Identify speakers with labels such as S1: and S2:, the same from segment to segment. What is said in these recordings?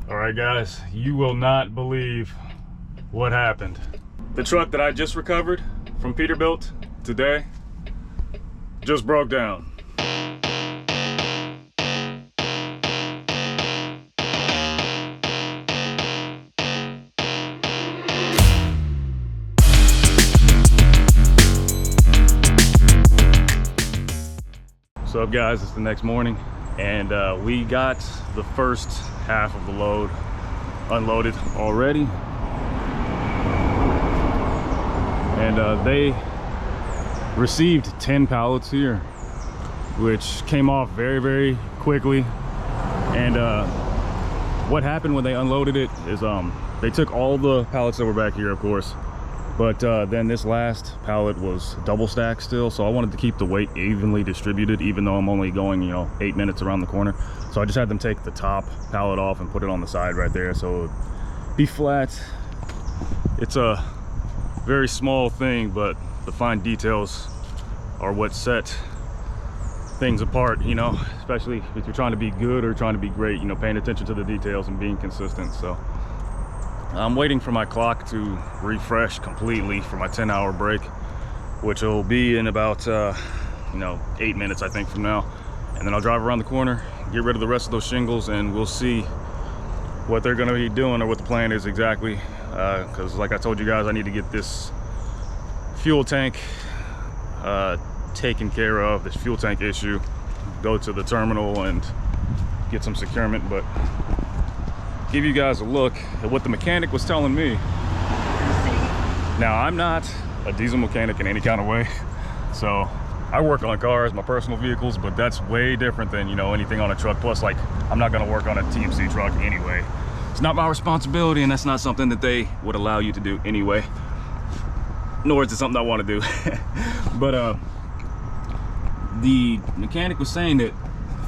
S1: All right, guys, you will not believe what happened. The truck that I just recovered from Peterbilt today just broke down. What's up, guys? It's the next morning, and we got the first half of the load unloaded already, and they received 10 pallets here, which came off very, very quickly. And what happened when they unloaded it is they took all the pallets that were back here, of course, but then this last pallet was double stacked still, so I wanted to keep the weight evenly distributed, even though I'm only going, you know, 8 minutes around the corner. So I just had them take the top pallet off and put it on the side right there, so it would be flat. It's a very small thing, but the fine details are what set things apart, you know, especially if you're trying to be good or trying to be great, you know, paying attention to the details and being consistent. So I'm waiting for my clock to refresh completely for my 10-hour break, which will be in about, you know, 8 minutes, I think, from now. And then I'll drive around the corner, get rid of the rest of those shingles, and we'll see what they're going to be doing or what the plan is exactly. Because like I told you guys, I need to get this fuel tank taken care of, this fuel tank issue, go to the terminal and get some securement. But give you guys a look at what the mechanic was telling me. Now, I'm not a diesel mechanic in any kind of way, so I work on cars, my personal vehicles, but that's way different than, you know, anything on a truck. Plus, like, I'm not gonna work on a TMC truck anyway. It's not my responsibility, and that's not something that they would allow you to do anyway, nor is it something I want to do. But the mechanic was saying that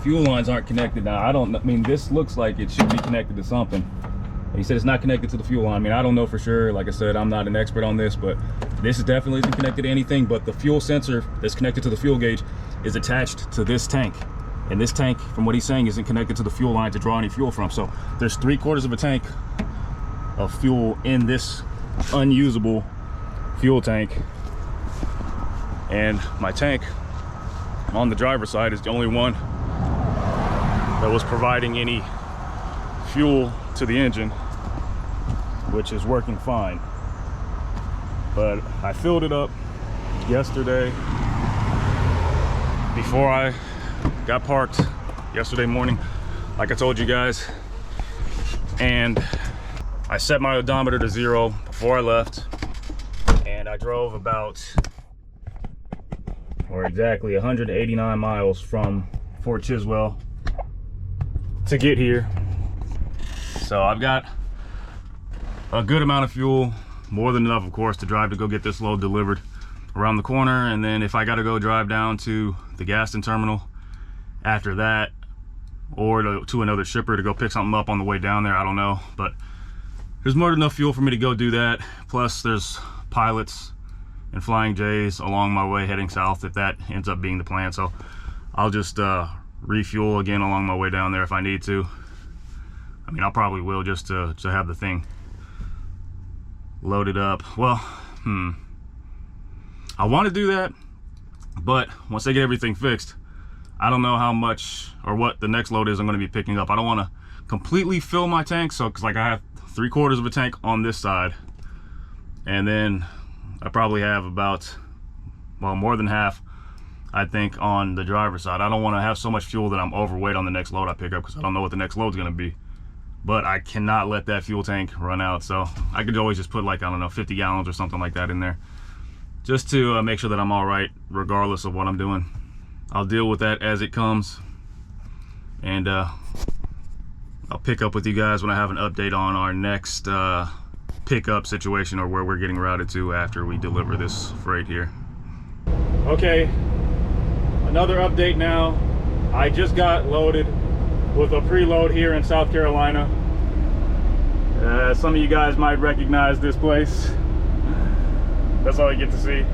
S1: fuel lines aren't connected. Now, I mean, this looks like it should be connected to something. He said it's not connected to the fuel line. I mean, I don't know for sure. Like I said, I'm not an expert on this, but this is definitely isn't connected to anything. But the fuel sensor that's connected to the fuel gauge is attached to this tank. And this tank, from what he's saying, isn't connected to the fuel line to draw any fuel from. So there's 3/4 of a tank of fuel in this unusable fuel tank. And my tank on the driver's side is the only one that was providing any fuel to the engine, which is working fine. But I filled it up yesterday before I got parked yesterday morning, like I told you guys, and I set my odometer to 0 before I left, and I drove about, or exactly 189 miles from Fort Chiswell to get here. So I've got a good amount of fuel, more than enough, of course, to drive to go get this load delivered around the corner. And then if I got to go drive down to the Gaston terminal after that, or to another shipper to go pick something up on the way down there, I don't know, but there's more than enough fuel for me to go do that. Plus there's pilots and Flying J's along my way heading south if that ends up being the plan. So I'll just refuel again along my way down there if I need to. I mean, I'll probably will, just to have the thing loaded up. Well, I want to do that, but once they get everything fixed, I don't know how much or what the next load is I'm going to be picking up. I don't want to completely fill my tank, so because like I have 3/4 of a tank on this side, and then I probably have about, well, more than half, I think, on the driver's side. I don't want to have so much fuel that I'm overweight on the next load I pick up, because I don't know what the next load's going to be. But I cannot let that fuel tank run out, so I could always just put, like, I don't know, 50 gallons or something like that in there, just to make sure that I'm all right regardless of what I'm doing. I'll deal with that as it comes, and I'll pick up with you guys when I have an update on our next pickup situation, or where we're getting routed to after we deliver this freight here. Okay, another update now. I just got loaded with a preload here in South Carolina. Some of you guys might recognize this place. That's all you get to see.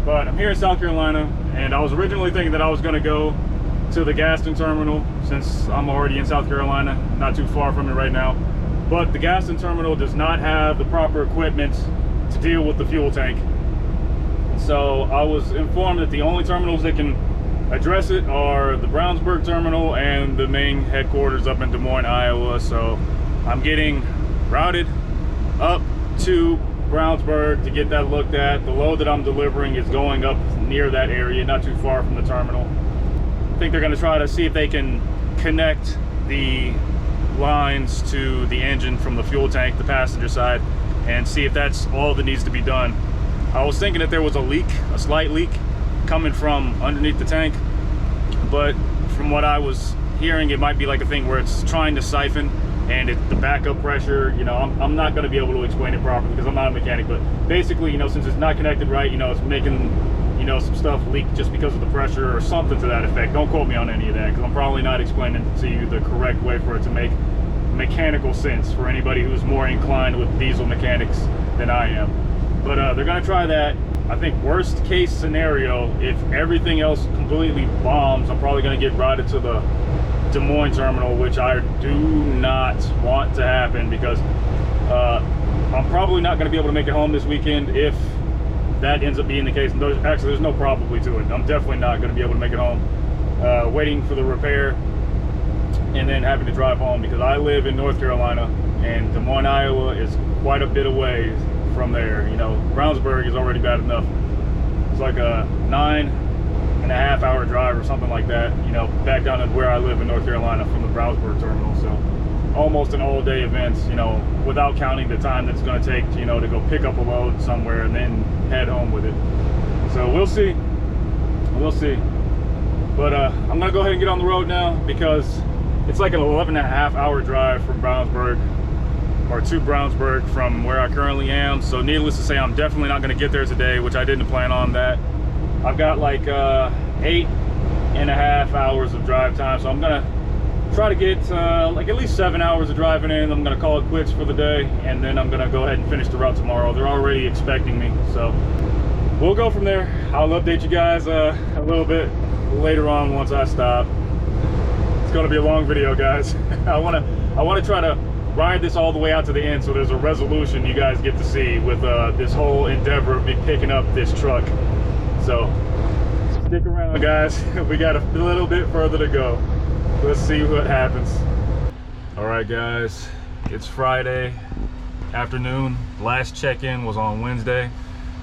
S1: But I'm here in South Carolina, and I was originally thinking that I was gonna go to the Gaston terminal, since I'm already in South Carolina, not too far from it right now. but the gasoline terminal does not have the proper equipment to deal with the fuel tank. So I was informed that the only terminals that can address it are the Brownsburg terminal and the main headquarters up in Des Moines, Iowa. So I'm getting routed up to Brownsburg to get that looked at. The load that I'm delivering is going up near that area, not too far from the terminal. I think they're going to try to see if they can connect the lines to the engine from the fuel tank, the passenger side, and see if that's all that needs to be done. I was thinking that there was a leak, a slight leak coming from underneath the tank, but from what I was hearing, it might be like a thing where it's trying to siphon, and the backup pressure, you know, I'm not going to be able to explain it properly because I'm not a mechanic, but basically, you know, since it's not connected right, you know, it's making, you know, some stuff leak just because of the pressure or something to that effect. Don't quote me on any of that because I'm probably not explaining to you the correct way for it to make mechanical sense for anybody who's more inclined with diesel mechanics than I am. But they're going to try that. I think worst case scenario, if everything else completely bombs, I'm probably going to get routed to the Des Moines terminal, which I do not want to happen because I'm probably not going to be able to make it home this weekend if that ends up being the case. And actually, there's no probably to it. I'm definitely not going to be able to make it home. Waiting for the repair and then having to drive home because I live in North Carolina and Des Moines, Iowa is quite a bit away from there. You know, Brownsburg is already bad enough. It's like a 9.5 hour drive or something like that, you know, back down to where I live in North Carolina from the Brownsburg terminal. So almost an all day event, you know, without counting the time that's going to take, you know, to go pick up a load somewhere and then head home with it. So we'll see. But I'm gonna go ahead and get on the road now because it's like an 11.5 hour drive from Brownsburg, or to Brownsburg from where I currently am. So needless to say, I'm definitely not going to get there today, which I didn't plan on that. I've got like 8.5 hours of drive time, so I'm going to try to get like at least 7 hours of driving in. I'm going to call it quits for the day, and then I'm going to go ahead and finish the route tomorrow. They're already expecting me, so we'll go from there. I'll update you guys a little bit later on once I stop. It's going to be a long video, guys. I want to try to ride this all the way out to the end so there's a resolution you guys get to see with this whole endeavor of me picking up this truck. So stick around, guys. We got a little bit further to go. Let's see what happens. All right, guys, it's Friday afternoon. Last check-in was on Wednesday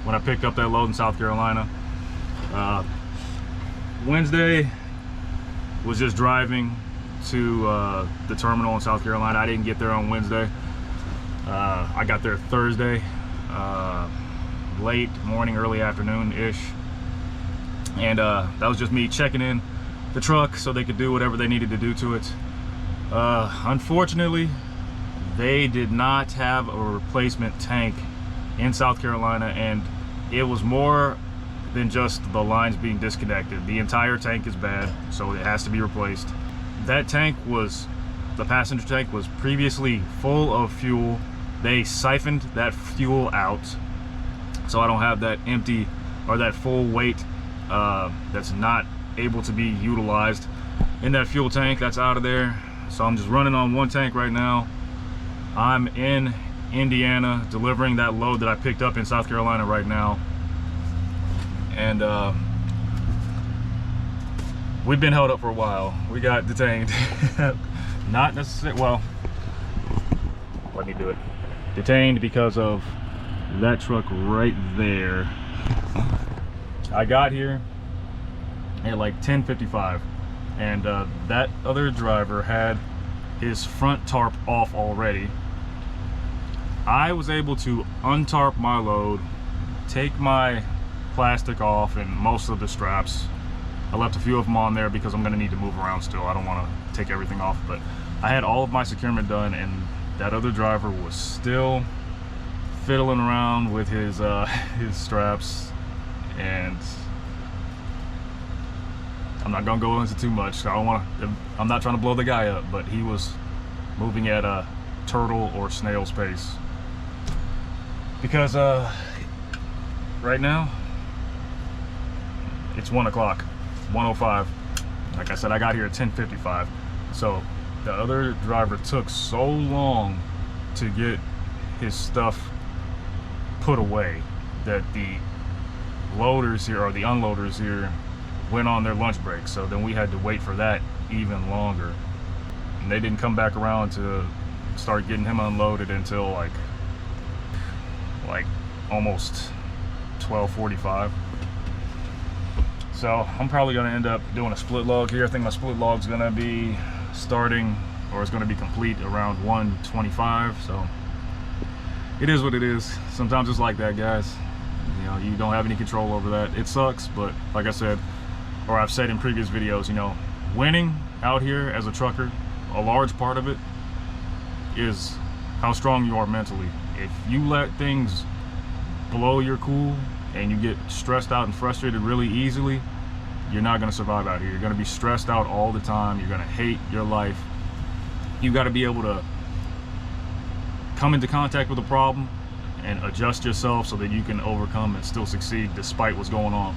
S1: when I picked up that load in South Carolina. Wednesday was just driving to the terminal in South Carolina. I didn't get there on Wednesday. I got there Thursday, late morning, early afternoon-ish. And that was just me checking in the truck so they could do whatever they needed to do to it. Unfortunately, they did not have a replacement tank in South Carolina, and it was more than just the lines being disconnected. The entire tank is bad, so it has to be replaced. That tank was, the passenger tank was previously full of fuel. They siphoned that fuel out, so I don't have that empty or that full weight that's not able to be utilized in that fuel tank. That's out of there. So I'm just running on one tank right now. I'm in Indiana delivering that load that I picked up in South Carolina right now. And we've been held up for a while. We got detained. Not necessarily, well, let me do it. Detained because of that truck right there. I got here at like 10:55, and that other driver had his front tarp off already. I was able to untarp my load, take my plastic off and most of the straps. I left a few of them on there because I'm going to need to move around still. I don't want to take everything off, but I had all of my securement done, and that other driver was still fiddling around with his straps, and I'm not gonna go into too much. I'm not trying to blow the guy up, but he was moving at a turtle or snail's pace. Because right now it's 1 o'clock, 1:05. Like I said, I got here at 10:55. So the other driver took so long to get his stuff put away that the loaders here, or the unloaders here, went on their lunch break. So then we had to wait for that even longer, and they didn't come back around to start getting him unloaded until like almost 12:45. So I'm probably going to end up doing a split log here. I think my split log's going to be starting, or it's going to be complete around 1:25. So it is what it is. Sometimes it's like that, guys. You know, you don't have any control over that. It sucks, but like I said, or I've said in previous videos, you know, winning out here as a trucker, a large part of it is how strong you are mentally. If you let things blow your cool and you get stressed out and frustrated really easily, you're not going to survive out here. You're going to be stressed out all the time. You're going to hate your life. You got to be able to come into contact with a problem and adjust yourself so that you can overcome and still succeed despite what's going on.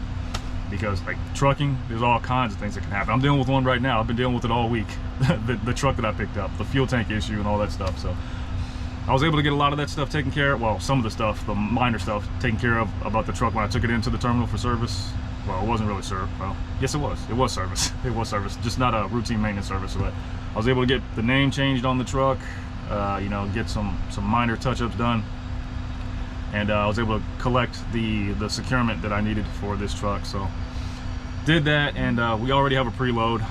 S1: Because like trucking, there's all kinds of things that can happen. I'm dealing with one right now. I've been dealing with it all week. the truck that I picked up, the fuel tank issue and all that stuff. So I was able to get a lot of that stuff taken care of. Well, some of the stuff, the minor stuff, taken care of about the truck when I took it into the terminal for service. Well, it wasn't really service. Well, yes, it was. It was service. It was service, just not a routine maintenance service. But I was able to get the name changed on the truck. You know, get some minor touch-ups done, and I was able to collect the securement that I needed for this truck. So did that, and we already have a preload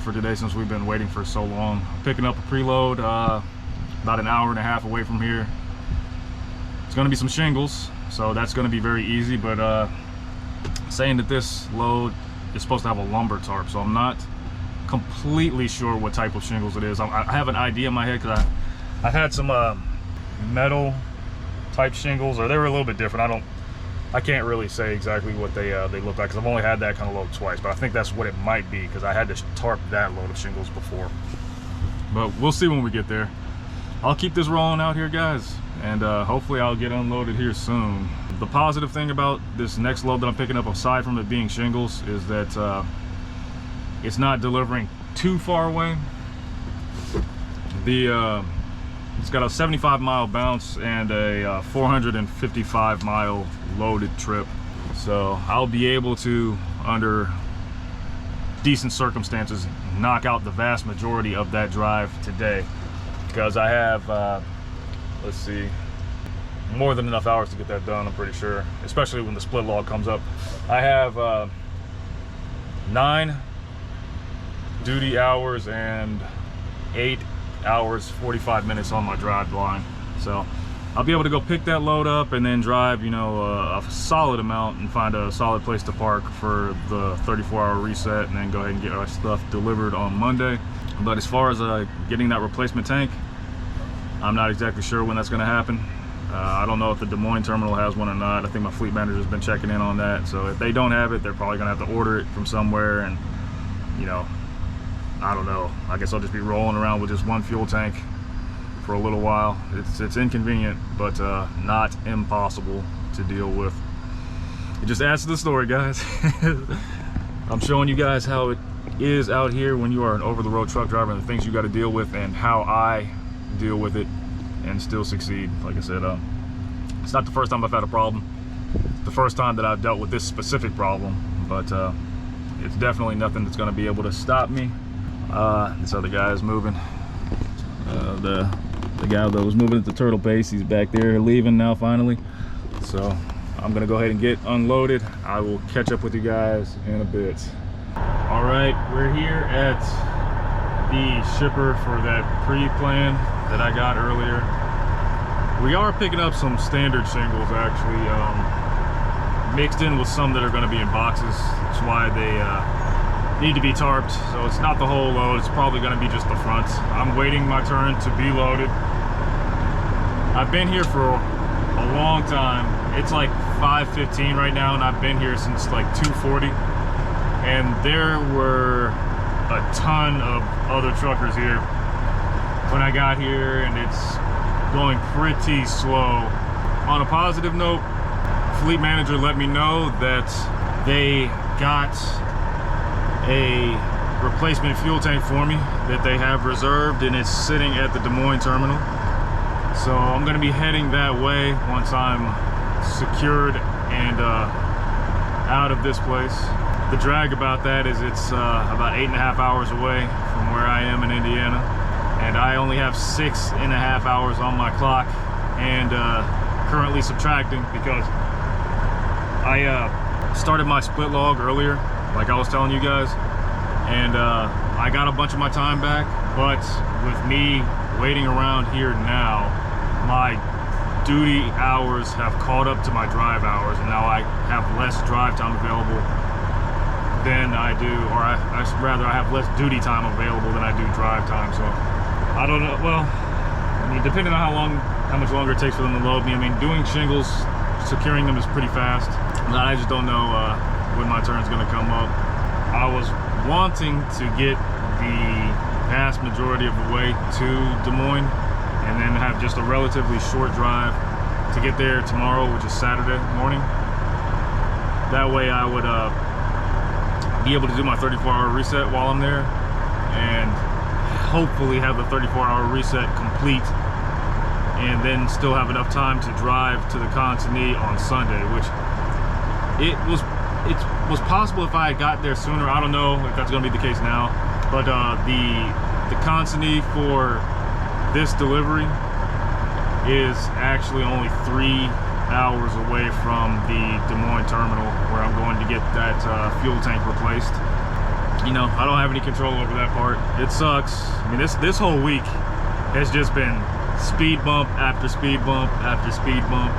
S1: for today since we've been waiting for so long. Picking up a preload about an hour and a half away from here. It's going to be some shingles, so that's going to be very easy. But saying that this load is supposed to have a lumber tarp, so I'm not completely sure what type of shingles it is. I have an idea in my head because I've had some metal type shingles, or they were a little bit different. I can't really say exactly what they look like because I've only had that kind of load twice, but I think that's what it might be because I had to tarp that load of shingles before. But we'll see when we get there. I'll keep this rolling out here, guys, and hopefully I'll get unloaded here soon. The positive thing about this next load that I'm picking up, aside from it being shingles, is that it's not delivering too far away. It's got a 75-mile bounce and a 455-mile loaded trip. So I'll be able to, under decent circumstances, knock out the vast majority of that drive today. Because I have, let's see, more than enough hours to get that done, I'm pretty sure. Especially when the split log comes up. I have 9 duty hours and 8 hours 45 minutes on my drive line, so I'll be able to go pick that load up and then drive, you know, a solid amount and find a solid place to park for the 34-hour reset, and then go ahead and get our stuff delivered on Monday. But as far as getting that replacement tank, I'm not exactly sure when that's going to happen. I don't know if the Des Moines terminal has one or not. I think my fleet manager's been checking in on that, so if they don't have it, they're probably going to have to order it from somewhere, and you know, I don't know. I guess I'll just be rolling around with just one fuel tank for a little while. It's inconvenient, but not impossible to deal with. It just adds to the story, guys. I'm showing you guys how it is out here when you are an over-the-road truck driver and the things you got to deal with, and how I deal with it and still succeed. Like I said, it's not the first time I've had a problem. It's the first time that I've dealt with this specific problem, but it's definitely nothing that's going to be able to stop me. This other guy is moving. The guy that was moving at the turtle pace, he's back there leaving now finally. So I'm gonna go ahead and get unloaded. I will catch up with you guys in a bit. All right, we're here at the shipper for that pre-plan that I got earlier. We are picking up some standard shingles, actually, mixed in with some that are going to be in boxes. That's why they need to be tarped. So it's not the whole load, it's probably going to be just the front. I'm waiting my turn to be loaded. I've been here for a long time. It's like 5:15 right now, and I've been here since like 2:40. And there were a ton of other truckers here when I got here, and it's going pretty slow. On a positive note, fleet manager let me know that they got a replacement fuel tank for me that they have reserved, and it's sitting at the Des Moines terminal. So I'm gonna be heading that way once I'm secured and out of this place. The drag about that is it's about 8.5 hours away from where I am in Indiana, and I only have 6.5 hours on my clock, and currently subtracting because I started my split log earlier, like I was telling you guys, and I got a bunch of my time back, but with me waiting around here now, my duty hours have caught up to my drive hours, and now I have less drive time available than I do, or rather I have less duty time available than I do drive time. So I don't know, well, I mean, depending on how much longer it takes for them to load me. I mean, doing shingles, securing them is pretty fast. I just don't know when my turn's gonna come up. I was wanting to get the vast majority of the way to Des Moines and then have just a relatively short drive to get there tomorrow, which is Saturday morning. That way I would be able to do my 34-hour reset while I'm there, and hopefully have the 34-hour reset complete, and then still have enough time to drive to the Consigny on Sunday, which it was possible if I had got there sooner. I don't know if that's going to be the case now, but the Consigny for this delivery is actually only 3 hours away from the Des Moines terminal where I'm going to get that fuel tank replaced. You know, I don't have any control over that part. It sucks. I mean, this whole week has just been speed bump after speed bump after speed bump.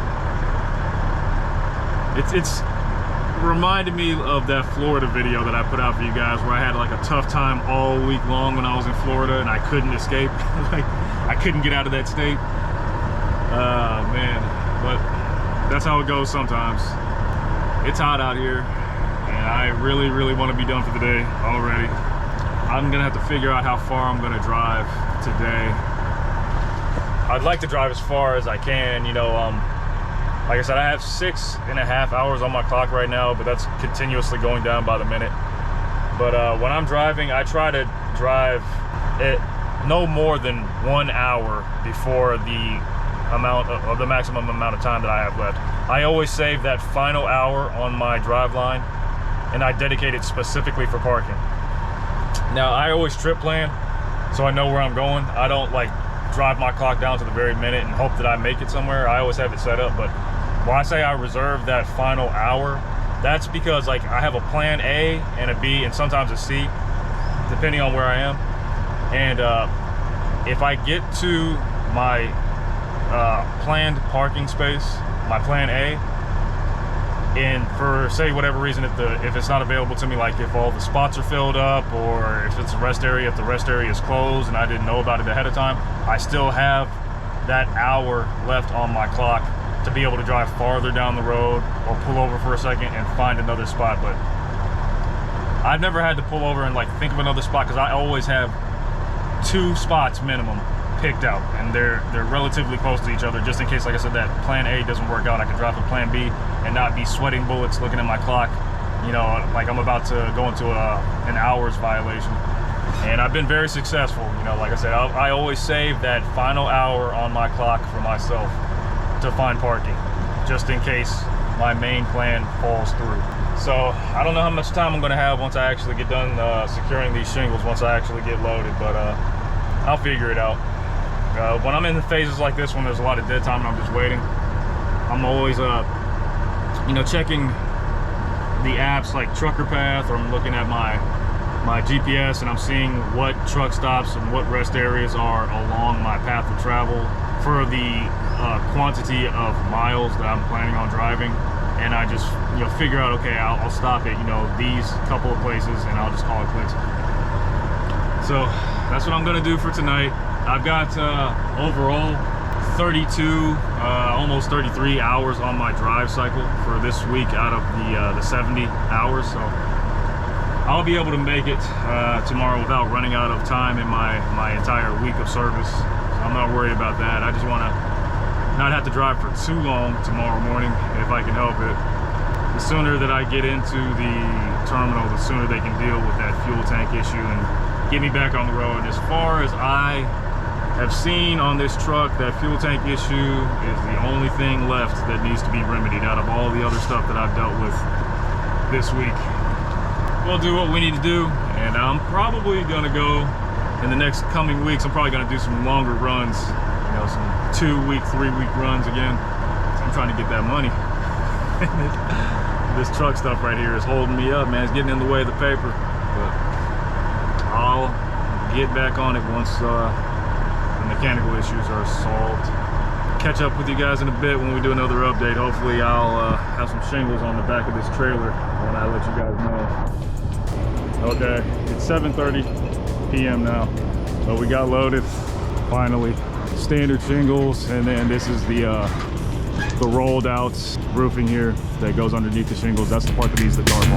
S1: It's reminded me of that Florida video that I put out for you guys, where I had like a tough time all week long when I was in Florida and I couldn't escape. Like, I couldn't get out of that state. Man, but that's how it goes sometimes. It's hot out here, and I really want to be done for the day already. I'm gonna have to figure out how far I'm gonna drive today. I'd like to drive as far as I can, you know. Like I said, I have 6.5 hours on my clock right now, but that's continuously going down by the minute. But when I'm driving, I try to drive at no more than 1 hour before the the maximum amount of time that I have left. I always save that final hour on my drive line, and I dedicate it specifically for parking. Now, I always trip plan, so I know where I'm going. I don't like drive my clock down to the very minute and hope that I make it somewhere. I always have it set up, but when I say I reserve that final hour, that's because like I have a plan A and a B and sometimes a C, depending on where I am. And if I get to my planned parking space, my plan A, and for say whatever reason, if it's not available to me, like if all the spots are filled up, or if it's a rest area, if the rest area is closed and I didn't know about it ahead of time, I still have that hour left on my clock to be able to drive farther down the road or pull over for a second and find another spot. But I've never had to pull over and like think of another spot, because I always have 2 spots minimum picked out, and they're relatively close to each other, just in case, like I said, that plan A doesn't work out. I can drive to plan B and not be sweating bullets looking at my clock, you know, like I'm about to go into an hours violation. And I've been very successful, you know. Like I said, I always save that final hour on my clock for myself to find parking, just in case my main plan falls through. So I don't know how much time I'm going to have once I actually get done securing these shingles, once I actually get loaded, but I'll figure it out. When I'm in phases like this, when there's a lot of dead time and I'm just waiting, I'm always you know, checking the apps like Trucker Path, or I'm looking at my GPS, and I'm seeing what truck stops and what rest areas are along my path of travel for the quantity of miles that I'm planning on driving. And I just, you know, figure out, okay, I'll stop at, you know, these couple of places, and I'll just call it quits. So that's what I'm gonna do for tonight. I've got overall 32, almost 33 hours on my drive cycle for this week out of the 70 hours. So I'll be able to make it tomorrow without running out of time in my entire week of service. So I'm not worried about that. I just want to not have to drive for too long tomorrow morning, if I can help it. The sooner that I get into the terminal, the sooner they can deal with that fuel tank issue and get me back on the road. As far as I have seen on this truck that fuel tank issue is the only thing left that needs to be remedied out of all the other stuff that I've dealt with this week. We'll do what we need to do, and I'm probably gonna go in the next coming weeks. I'm probably gonna do some longer runs, you know, some 2-week, 3-week runs again. I'm trying to get that money. This truck stuff right here is holding me up, man. It's getting in the way of the paper, but I'll get back on it once the mechanical issues are solved. Catch up with you guys in a bit when we do another update. Hopefully I'll have some shingles on the back of this trailer when I let you guys know. Okay, it's 7:30 p.m. now, but we got loaded finally. Standard shingles, and then this is the rolled out roofing here that goes underneath the shingles. That's the part that needs the tarp on it.